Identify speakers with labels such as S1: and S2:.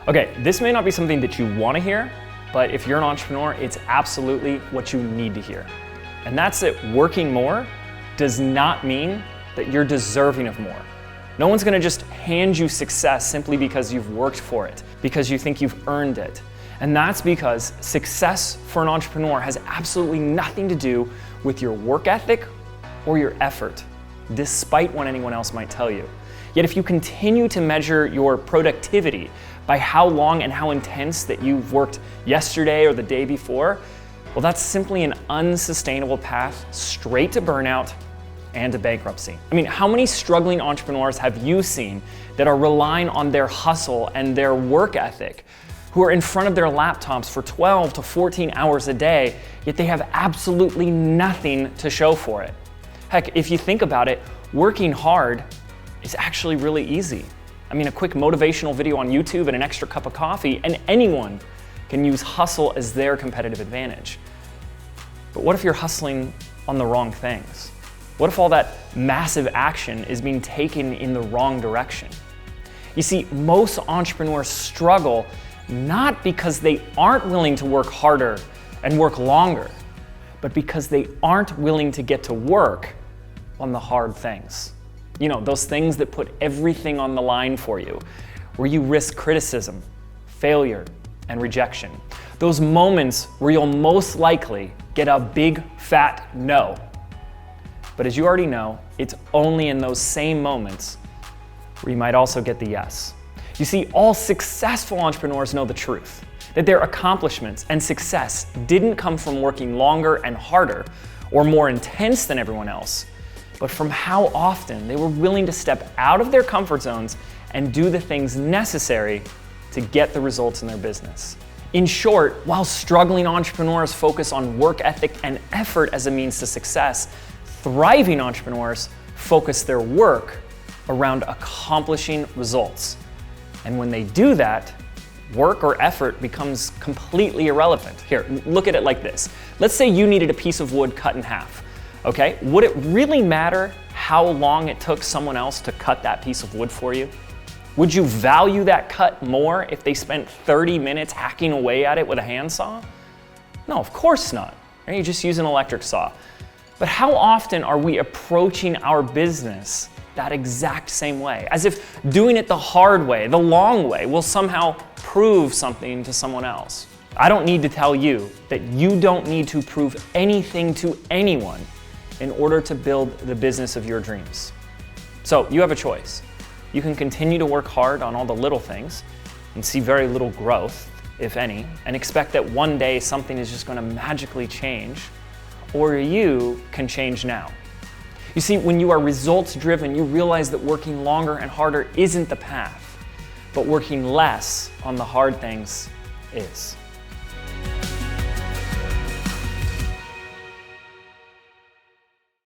S1: Okay, this may not be something that you want to hear, but if you're an entrepreneur, it's absolutely what you need to hear. And that's that working more does not mean that you're deserving of more. No one's gonna just hand you success simply because you've worked for it, because you think you've earned it. And that's because success for an entrepreneur has absolutely nothing to do with your work ethic or your effort, despite what anyone else might tell you. Yet if you continue to measure your productivity by how long and how intense that you've worked yesterday or the day before, well, that's simply an unsustainable path straight to burnout and to bankruptcy. I mean, how many struggling entrepreneurs have you seen that are relying on their hustle and their work ethic, who are in front of their laptops for 12 to 14 hours a day, yet they have absolutely nothing to show for it? Heck, if you think about it, working hard is actually really easy. I mean, a quick motivational video on YouTube and an extra cup of coffee, and anyone can use hustle as their competitive advantage. But what if you're hustling on the wrong things? What if all that massive action is being taken in the wrong direction? You see, most entrepreneurs struggle not because they aren't willing to work harder and work longer, but because they aren't willing to get to work on the hard things. You know, those things that put everything on the line for you, where you risk criticism, failure, and rejection. Those moments where you'll most likely get a big fat no. But as you already know, it's only in those same moments where you might also get the yes. You see, all successful entrepreneurs know the truth, that their accomplishments and success didn't come from working longer and harder or more intense than everyone else, but from how often they were willing to step out of their comfort zones and do the things necessary to get the results in their business. In short, while struggling entrepreneurs focus on work ethic and effort as a means to success, thriving entrepreneurs focus their work around accomplishing results. And when they do that, work or effort becomes completely irrelevant. Here, look at it like this. Let's say you needed a piece of wood cut in half, okay? Would it really matter how long it took someone else to cut that piece of wood for you? Would you value that cut more if they spent 30 minutes hacking away at it with a handsaw? No, of course not. Right? You just use an electric saw. But how often are we approaching our business that exact same way? As if doing it the hard way, the long way, will somehow prove something to someone else. I don't need to tell you that you don't need to prove anything to anyone in order to build the business of your dreams. So you have a choice. You can continue to work hard on all the little things and see very little growth, if any, and expect that one day something is just going to magically change, or you can change now. You see, when you are results driven, you realize that working longer and harder isn't the path, but working less on the hard things is.